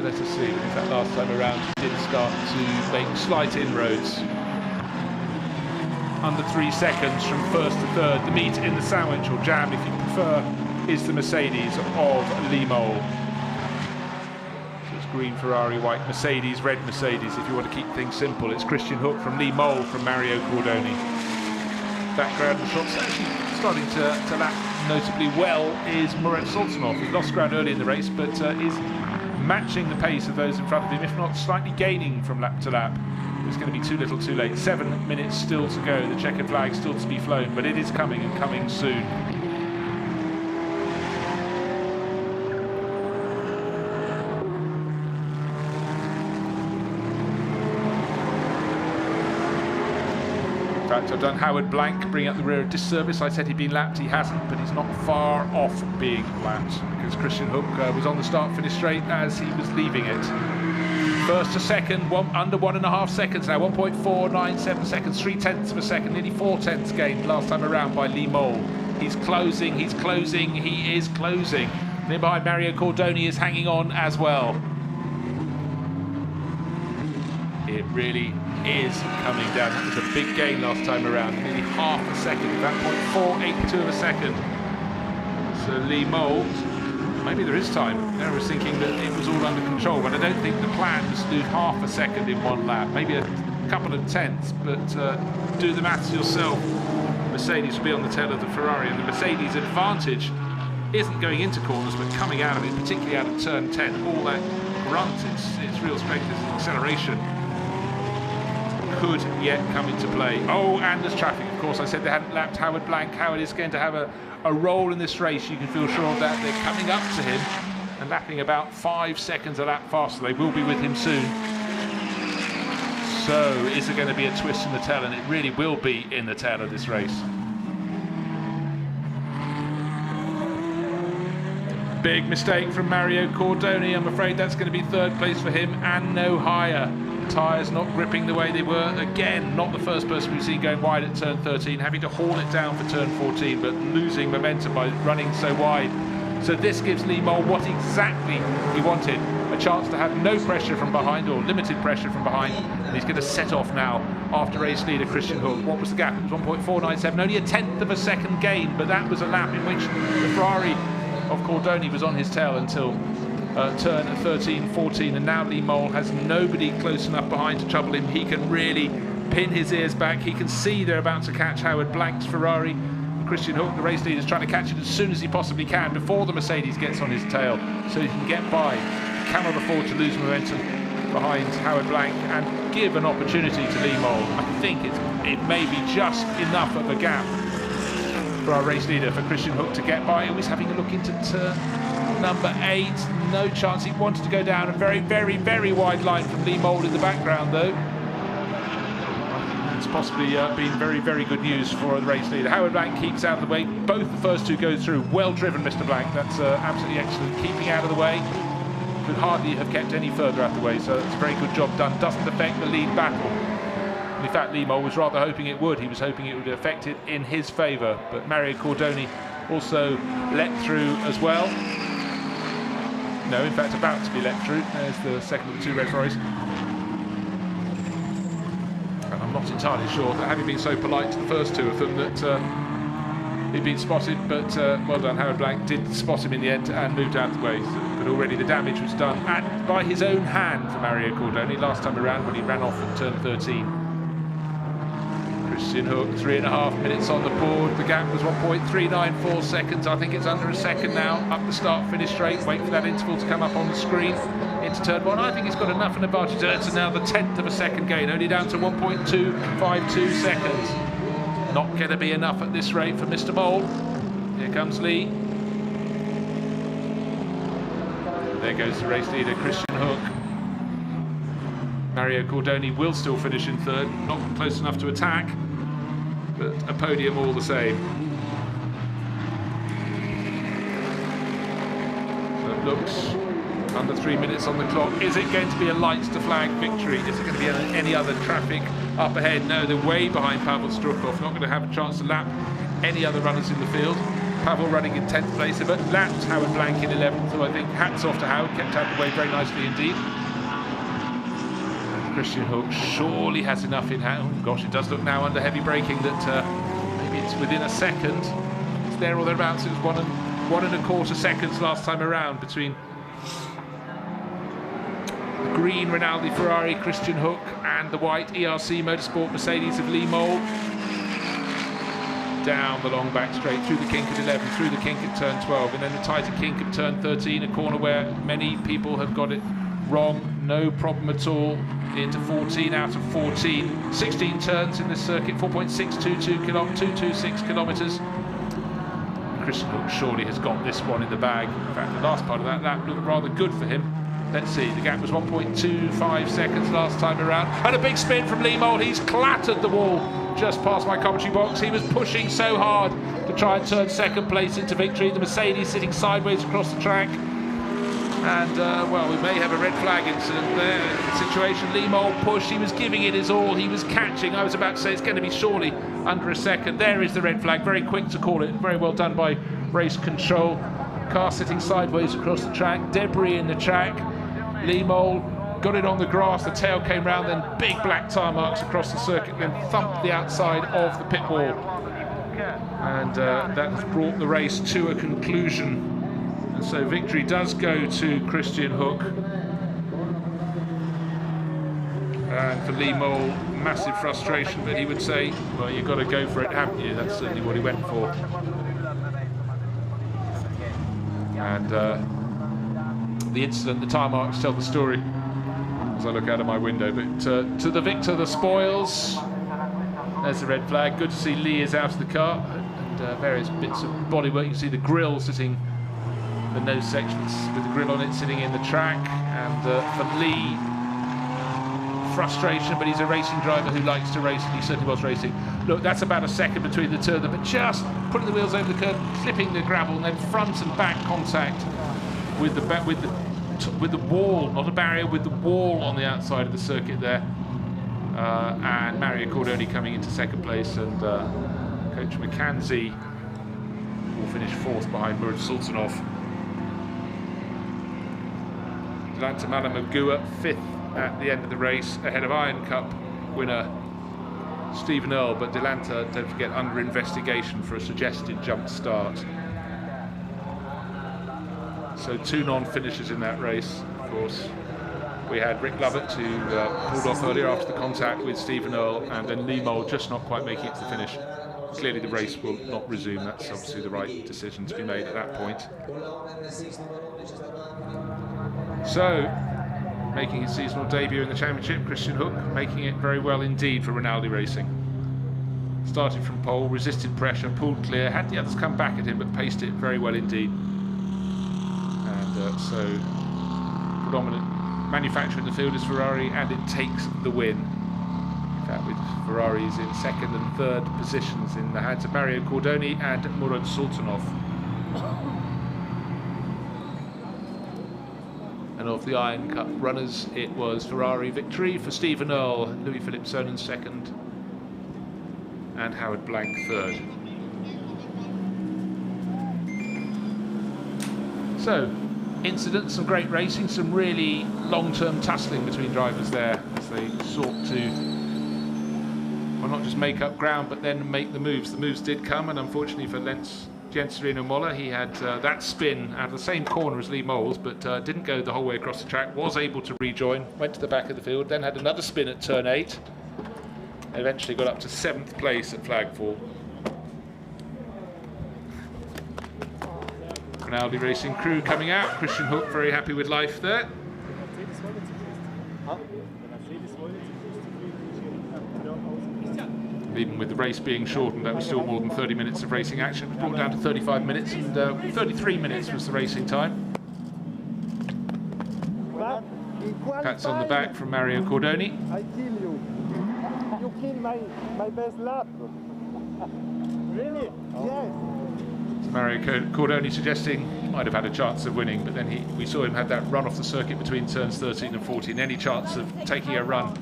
Let us see. In fact, last time around he did start to make slight inroads. Under 3 seconds from 1st to 3rd. The meat in the sandwich, or jam if you prefer, is the Mercedes of Lee Mole. So it's green Ferrari, white Mercedes, red Mercedes. If you want to keep things simple, it's Christian Hook from Lee Mole from Mario Cordoni. Background shots actually starting to lap notably well is Murat Sultanov. He lost ground early in the race, but is matching the pace of those in front of him, if not slightly gaining from lap to lap. It's going to be too little too late. 7 minutes still to go. The checkered flag still to be flown, but it is coming, and coming soon. In fact, I've done Howard Blank bring up the rear of disservice. I said he'd been lapped. He hasn't, but he's not far off being lapped, because Christian Hook was on the start-finish straight as he was leaving it. First to second, under 1.5 seconds now. 1.497 seconds, 0.3 of a second, nearly 0.4 gained last time around by Lee Mole. He's closing, he is closing. Then behind Mario Cordoni is hanging on as well. It really is coming down. That was a big gain last time around, nearly half a second, about 0.482 of a second. So Lee Mole, maybe there is time. I was thinking that it was all under control, but I don't think the plan was to lose half a second in one lap, maybe a couple of tenths, but do the maths yourself. Mercedes will be on the tail of the Ferrari, and the Mercedes advantage isn't going into corners, but coming out of it, particularly out of turn 10. All that grunt, its real strength is acceleration, could yet come into play. Oh, and there's traffic, of course. I said they hadn't lapped Howard Blank. Howard is going to have a role in this race. You can feel sure of that. They're coming up to him and lapping about 5 seconds a lap faster. They will be with him soon. So is there going to be a twist in the tail? And it really will be in the tail of this race. Big mistake from Mario Cordoni. I'm afraid that's going to be 3rd place for him and no higher. Tyres not gripping the way they were. Again, not the first person we've seen going wide at turn 13, having to haul it down for turn 14, but losing momentum by running so wide. So this gives Lee Mole what exactly he wanted, a chance to have no pressure from behind, or limited pressure from behind, and he's going to set off now after race leader Christian Hook. What was the gap? It was 1.497, only a tenth of a second gain, but that was a lap in which the Ferrari of Cordoni was on his tail until turn 13, 14, and now Lee Mole has nobody close enough behind to trouble him. He can really pin his ears back. He can see they're about to catch Howard Blank's Ferrari. Christian Hook, the race leader, is trying to catch it as soon as he possibly can before the Mercedes gets on his tail, so he can get by. He cannot afford to lose momentum behind Howard Blank and give an opportunity to Lee Mole. I think it may be just enough of a gap for our race leader, for Christian Hook to get by. He was having a look into turn number 8. No chance. He wanted to go down a very, very, very wide line from Lee Mole in the background, though. It's possibly been very, very good news for the race leader. Howard Blank keeps out of the way. Both the first two go through. Well driven, Mr. Blank. That's absolutely excellent. Keeping out of the way. Could hardly have kept any further out of the way, so it's a very good job done. Doesn't affect the lead battle. And in fact, Lee Mole was rather hoping it would. He was hoping it would affect it in his favour. But Mario Cordoni also let through as well. No, in fact, about to be let through. There's the second of the two red Ferraris. And I'm not entirely sure that, having been so polite to the first two of them, that he'd been spotted, but well done. Howard Blank did spot him in the end and moved out of the way. So, but already the damage was done by his own hand for Mario Cordoni last time around when he ran off at turn 13. Christian Hook, 3.5 minutes on the board. The gap was 1.394 seconds. I think it's under a second now. Up the start-finish straight. Wait for that interval to come up on the screen. Into turn 1. I think he's got enough an advantage. It's now the 10th of a second gain, only down to 1.252 seconds. Not going to be enough at this rate for Mr. Mole. Here comes Lee. There goes the race leader, Christian Hook. Mario Cordoni will still finish in third, not close enough to attack, but a podium all the same. So it looks under 3 minutes on the clock. Is it going to be a lights to flag victory? Is it going to be any other traffic up ahead? No, they're way behind Pavel Strukov, not going to have a chance to lap any other runners in the field. Pavel running in 10th place, but lapped Howard Blank in 11th, so I think hats off to Howard, kept out of the way very nicely indeed. Christian Hook surely has enough in hand. Oh, gosh, it does look now under heavy braking that maybe it's within a second. It's there or thereabouts. It was 1.25 seconds last time around between the green Rinaldi Ferrari Christian Hook and the white ERC Motorsport Mercedes of Lee Mole. Down the long back straight, through the kink at 11, through the kink at turn 12, and then the tighter kink at turn 13, a corner where many people have got it wrong. No problem at all. Into 14 out of 14. 16 turns in this circuit, 226 kilometres. Christian Hook surely has got this one in the bag. In fact, the last part of that lap looked rather good for him. Let's see, the gap was 1.25 seconds last time around. And a big spin from Lee Mole. He's clattered the wall just past my commentary box. He was pushing so hard to try and turn second place into victory. The Mercedes sitting sideways across the track. And, well, we may have a red flag incident there. Situation, Lee Mole pushed, he was giving it his all, he was catching. I was about to say it's going to be surely under a second. There is the red flag, very quick to call it. Very well done by race control. Car sitting sideways across the track, debris in the track. Lee Mole got it on the grass, the tail came round, then big black tyre marks across the circuit, then thumped the outside of the pit wall. And that has brought the race to a conclusion. So victory does go to Christian Hook. And for Lee Mole, massive frustration, but he would say, well, you've got to go for it, haven't you? That's certainly what he went for. And the incident, the tyre marks tell the story as I look out of my window. But to the victor, the spoils. There's the red flag. Good to see Lee is out of the car. And various bits of bodywork. You can see the grille sitting, the nose sections with the grill on it sitting in the track. And for Lee, frustration, but he's a racing driver who likes to race, and he certainly was racing. Look, that's about a second between the two of them, but just putting the wheels over the curb, slipping the gravel, and then front and back contact with the wall, not a barrier, with the wall on the outside of the circuit there. And Mario Cordoni coming into second place, and Coach McKenzie will finish fourth behind Murat Sultanov. Magua 5th at the end of the race, ahead of Iron Cup winner Stephen Earle, but Delanta, don't forget, under investigation for a suggested jump start. So 2 non-finishers in that race, of course. We had Rick Lovett, who pulled off earlier after the contact with Stephen Earle, and then Lee Mole just not quite making it to the finish. Clearly the race will not resume. That's obviously the right decision to be made at that point. So, making his seasonal debut in the championship, Christian Hook, making it very well indeed for Rinaldi Racing. Started from pole, resisted pressure, pulled clear, had the others come back at him, but paced it very well indeed. And so, predominant manufacturer in the field is Ferrari, and it takes the win. In fact, with Ferraris in 2nd and 3rd positions in the hands of Mario Cordoni and Murad Sultanov. And of the Iron Cup runners, it was Ferrari victory for Stephen Earle, Louis-Philippe Sonnen 2nd, and Howard Blank 3rd. So, incidents, some great racing, some really long-term tussling between drivers there as they sought to, well, not just make up ground, but then make the moves. The moves did come, and unfortunately for Jens Sereno Moller, he had that spin out of the same corner as Lee Moles, but didn't go the whole way across the track, was able to rejoin, went to the back of the field, then had another spin at turn 8, and eventually got up to 7th place at Flagfall. Rinaldi Racing crew coming out, Christian Hook very happy with life there. Even with the race being shortened, that was still more than 30 minutes of racing action. It was brought down to 35 minutes, and 33 minutes was the racing time. Pats on the back from Mario Cordoni. I kill you. You kill my best lap. Really? Yes. Mario Cordoni suggesting he might have had a chance of winning, but then we saw him have that run off the circuit between turns 13 and 14. Any chance of taking a run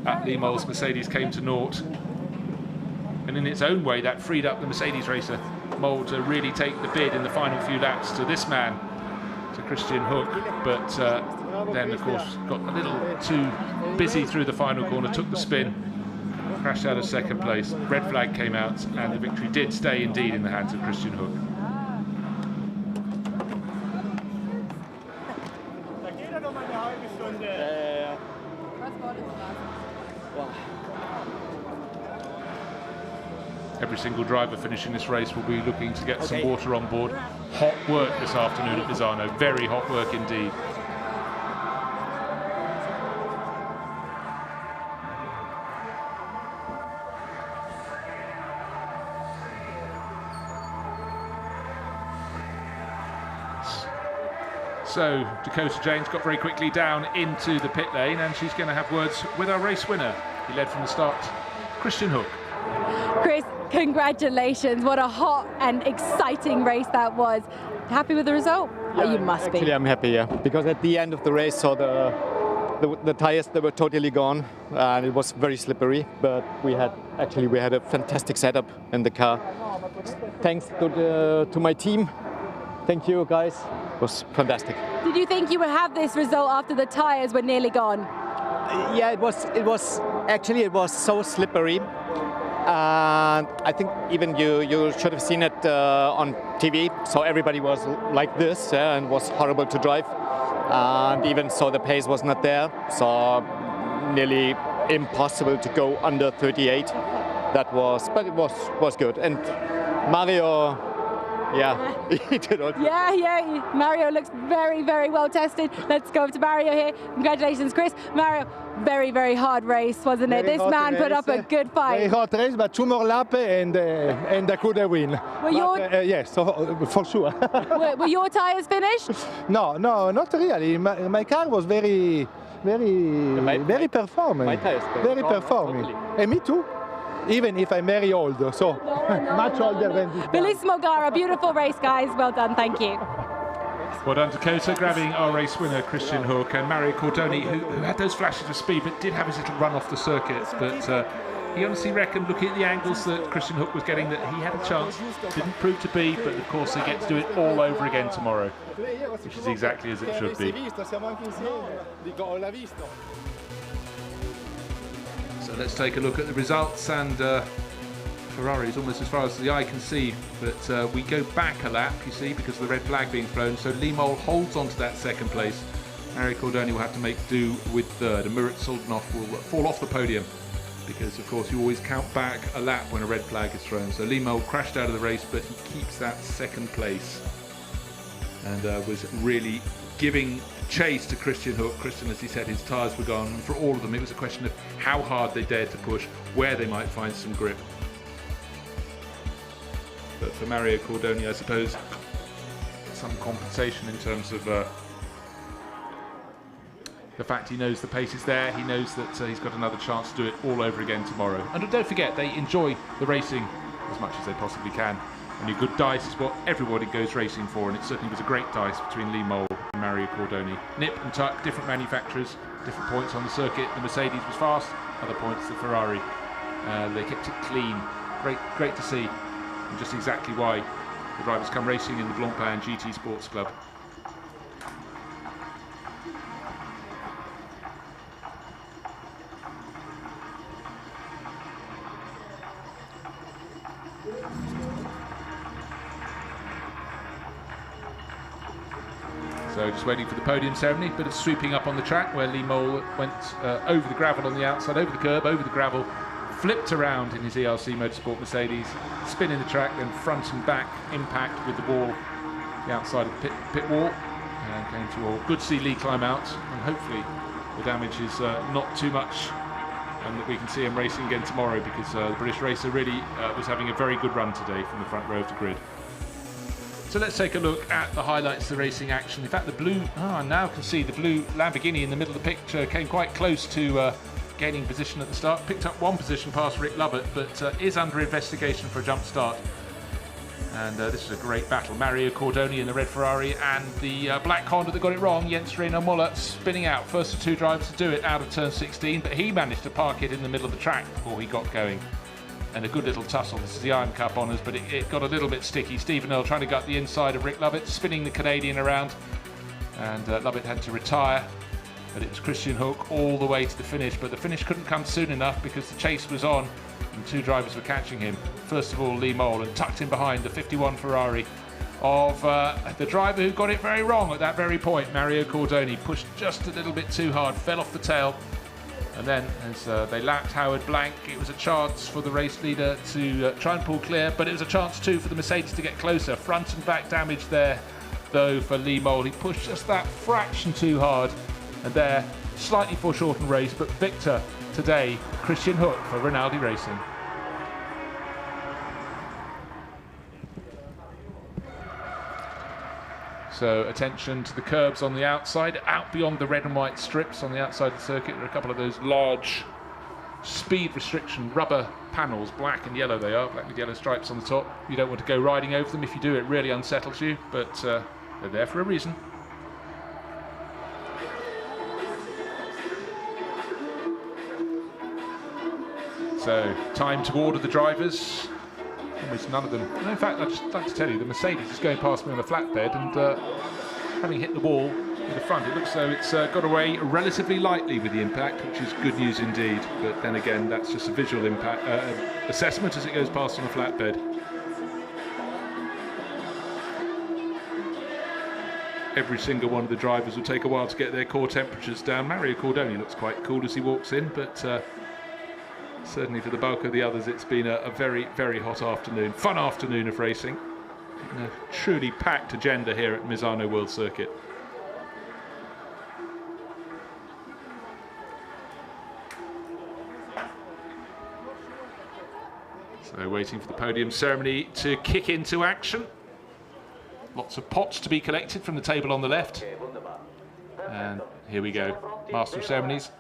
at Lee Mole's Mercedes came to naught. And in its own way, that freed up the Mercedes racer Mole to really take the bid in the final few laps to this man, to Christian Hook. But then, of course, got a little too busy through the final corner, took the spin, crashed out of 2nd place. Red flag came out, and the victory did stay indeed in the hands of Christian Hook. Every single driver finishing this race will be looking to get some water on board. Hot work this afternoon at Misano, very hot work indeed. So Dakota James got very quickly down into the pit lane, and she's going to have words with our race winner. He led from the start, Christian Hook. Chris, congratulations. What a hot and exciting race that was. Happy with the result? Yeah, oh, you must actually, be. I'm happy, yeah. Because at the end of the race, so the tires, they were totally gone, and it was very slippery. But we had a fantastic setup in the car. Thanks to my team. Thank you, guys. It was fantastic. Did you think you would have this result after the tires were nearly gone? Yeah, it was so slippery. And I think even you should have seen it on TV. So everybody was like this, and it was horrible to drive. And even so, the pace was not there. So nearly impossible to go under 38. But it was good. And Mario, yeah, he did all. Yeah, Mario looks very, very well tested. Let's go to Mario here. Congratulations, Chris. Mario, very, very hard race, wasn't it? This man put up a good fight. Very hot race, but 2 more laps and I could win. Yes, so, for sure. were your tires finished? No, not really. My car was very performing. My tires very performing. Totally. And me too. Even if I'm very old, so much older than this. Bellissimo Gara, beautiful race, guys. Well done, thank you. Well done, Dakota, grabbing our race winner, Christian Hook, and Mario Cordoni, who had those flashes of speed, but did have his little run off the circuit, but he honestly reckoned, looking at the angles that Christian Hook was getting, that he had a chance. Didn't prove to be, but of course they get to do it all over again tomorrow, which is exactly as it should be. So let's take a look at the results, and Ferrari is almost as far as the eye can see, but we go back a lap, you see, because of the red flag being thrown. So Lee Mole holds on to that second place. Mario Cordoni will have to make do with third, and Murat Sultanov will fall off the podium, because of course you always count back a lap when a red flag is thrown. So Lee Mole crashed out of the race, but he keeps that second place, and was really giving chase to Christian Hook. Christian, as he said, his tyres were gone, and for all of them it was a question of how hard they dared to push, where they might find some grip. But for Mario Cordoni, I suppose, some compensation in terms of the fact he knows the pace is there. He knows that he's got another chance to do it all over again tomorrow. And don't forget, they enjoy the racing as much as they possibly can. And a good dice is what everybody goes racing for, and it certainly was a great dice between Lee Mole and Mario Cordoni. Nip and tuck, different manufacturers, different points on the circuit. The Mercedes was fast, other points the Ferrari. They kept it clean. Great to see, and just exactly why the drivers come racing in the Blancpain GT Sports Club. So just waiting for the podium ceremony, bit of sweeping up on the track where Lee Mole went over the gravel on the outside, over the curb, over the gravel, flipped around in his ERC Motorsport Mercedes, spinning the track, then front and back impact with the wall, the outside of the pit wall, and came to all. Good to see Lee climb out, and hopefully the damage is not too much, and that we can see him racing again tomorrow, because the British racer really was having a very good run today from the front row of the grid. So let's take a look at the highlights of the racing action. In fact, the blue, I now can see the blue Lamborghini in the middle of the picture came quite close to gaining position at the start. Picked up one position past Rick Lovett, but is under investigation for a jump start. And this is a great battle. Mario Cordoni in the red Ferrari, and the black Honda that got it wrong, Jens Reino Muller, spinning out. First of two drivers to do it out of turn 16, but he managed to park it in the middle of the track before he got going. And a good little tussle. This is the Iron Cup honours, but it got a little bit sticky. Stephen Earle trying to gut the inside of Rick Lovett, spinning the Canadian around, and Lovett had to retire. But it was Christian Hook all the way to the finish, but the finish couldn't come soon enough because the chase was on and two drivers were catching him. First of all, Lee Mole, and tucked in behind the 51 Ferrari of the driver who got it very wrong at that very point, Mario Cordoni. Pushed just a little bit too hard, fell off the tail. And then, as they lapped Howard Blank, it was a chance for the race leader to try and pull clear, but it was a chance too for the Mercedes to get closer. Front and back damage there, though, for Lee Mole. He pushed just that fraction too hard, and there, slightly foreshortened race, but victor today, Christian Hook for Rinaldi Racing. So attention to the curbs on the outside, out beyond the red and white strips on the outside of the circuit. There are a couple of those large speed restriction rubber panels, black and yellow they are, black with yellow stripes on the top. You don't want to go riding over them. If you do, it really unsettles you, but they're there for a reason. So time to order the drivers. Almost none of them. And in fact, I'd just like to tell you, the Mercedes is going past me on a flatbed, and having hit the wall in the front, it looks though it's got away relatively lightly with the impact, which is good news indeed. But then again, that's just a visual impact assessment as it goes past on a flatbed. Every single one of the drivers will take a while to get their core temperatures down. Mario Cordoni looks quite cool as he walks in, but certainly for the bulk of the others, it's been a very, very hot afternoon. Fun afternoon of racing. A truly packed agenda here at Misano World Circuit. So waiting for the podium ceremony to kick into action. Lots of pots to be collected from the table on the left. And here we go. Master of Ceremonies.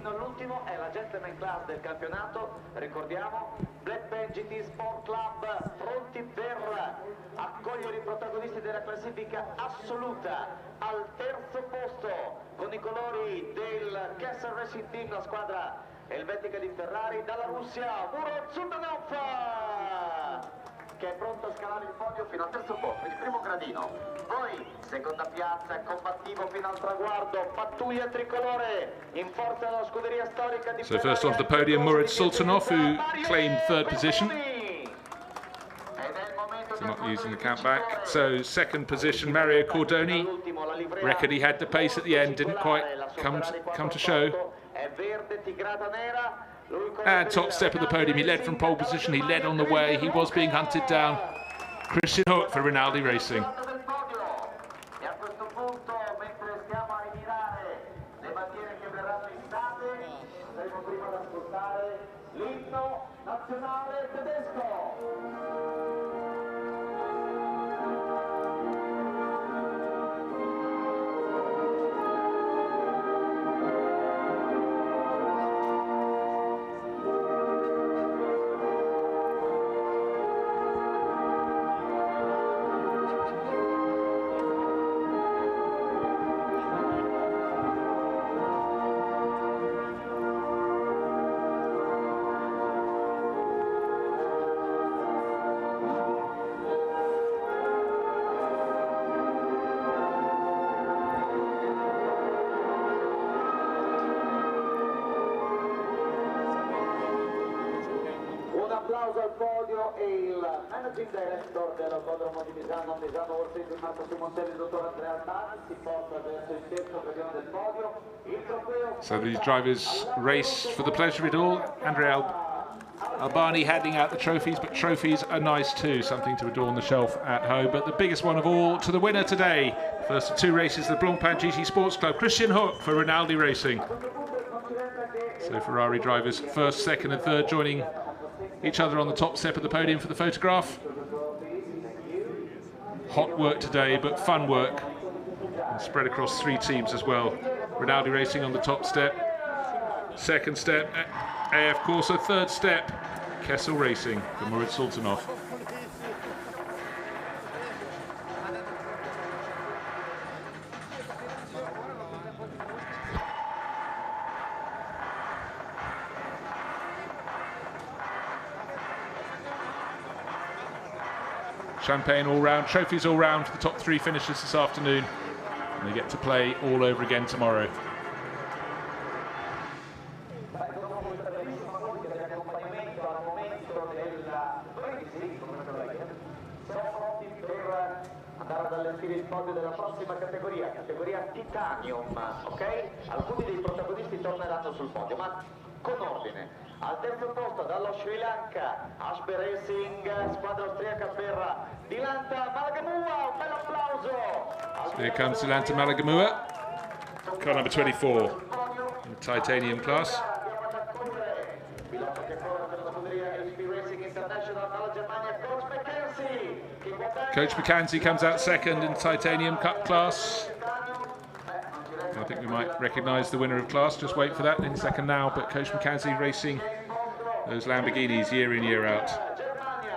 fino all'ultimo, è la gentleman class del campionato, ricordiamo, Blancpain GT Sport Club, pronti per accogliere i protagonisti della classifica assoluta. Al terzo posto, con i colori del Kessel Racing Team, la squadra elvetica di Ferrari, dalla Russia, Murat, che è pronto a scalare il podio fino al terzo posto, il primo gradino. Poi, seconda piazza, combattivo fino al traguardo, pattuglia tricolore, in forza della scuderia storica di So first off the podium, Murat Sultanov, who claimed third position. So not using the count back. So second position, Mario Cordoni. Record he had the pace at the end, didn't quite come to show. And top step of the podium, he led from pole position, he led on the way, he was being hunted down. Christian Hook for Rinaldi Racing. Applauso al podio e il managing director dell'autodromo di Misano, Orsi di Marco Simontelli, il dottor Andrea Albani, si porta verso il terzo occasione del podio. Il trofeo. So these drivers race for the pleasure of it all. Andrea Albani handing out the trophies, but trophies are nice too, something to adorn the shelf at home. But the biggest one of all, to the winner today. First of two races, the Blancpain GT Sports Club, Christian Hook for Rinaldi Racing. So Ferrari drivers first, second and third joining each other on the top step of the podium for the photograph. Hot work today, but fun work. And spread across three teams as well. Rinaldi Racing on the top step. Second step, AF Corsa. Third step, Kessel Racing for Murat Sultanov. Champagne all round, trophies all round for the top three finishers this afternoon. And they get to play all over again tomorrow. Il podio della prossima categoria Titanium, ok? Alcuni dei protagonisti torneranno sul podio, ma con ordine. Al terzo posto dallo Sri Lanka, Ashby Racing, squadra austriaca per Dilanta Malagamua, un bel applauso! So here comes Dilanta Malagamua, car number 24, in the titanium class. Coach McKenzie comes out second in the titanium cup class. I think we might recognise the winner of class, just wait for that in second now, but Coach McKenzie racing those Lamborghinis year in, year out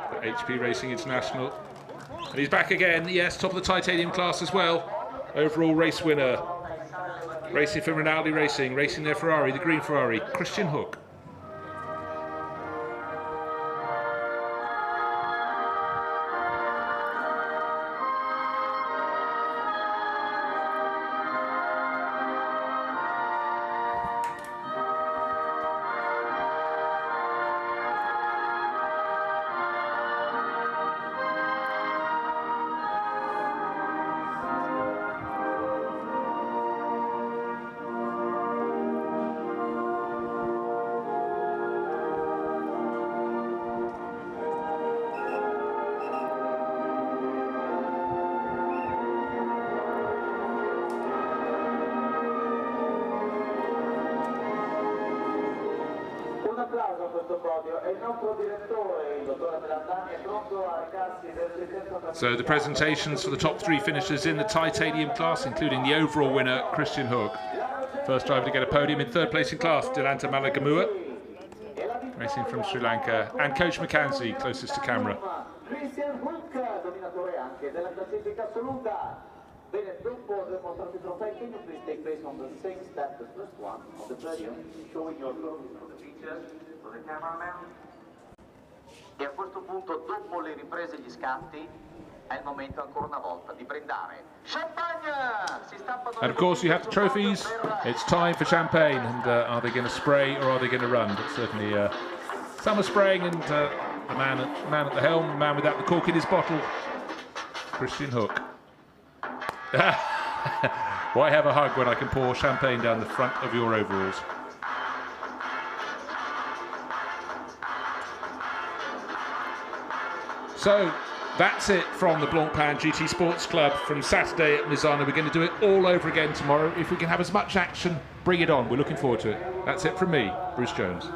for HP Racing International. And he's back again, yes, top of the titanium class as well. Overall race winner, racing for Rinaldi Racing, racing their Ferrari, the green Ferrari, Christian Hook. applauso a questo podio e il nostro direttore, il dottore Melandani, è pronto a recarsi del So the presentations for the top 3 finishers in the titanium class, including the overall winner, Christian Hook. First driver to get a podium in 3rd place in class, Dilanta Malagamua, racing from Sri Lanka, and Coach McKenzie, closest to camera. Christian Hook, dominatore anche della classifica assoluta. Bene, dopo aver mostrato i trofei, can you please take place on the same step as first one on the podium, showing your trophies for the features, for the cameraman. E a questo punto, dopo le riprese e gli scatti, è il momento ancora una volta di brindare. Champagne! Si stampano. And of course you have the trophies, it's time for champagne, and are they going to spray or are they going to run? But certainly some are spraying, and the man at the helm, the man without the cork in his bottle, Christian Hook. Why have a hug when I can pour champagne down the front of your overalls? So that's it from the Blancpain GT Sports Club from Saturday at Misano. We're going to do it all over again tomorrow. If we can have as much action, bring it on. We're looking forward to it. That's it from me, Bruce Jones.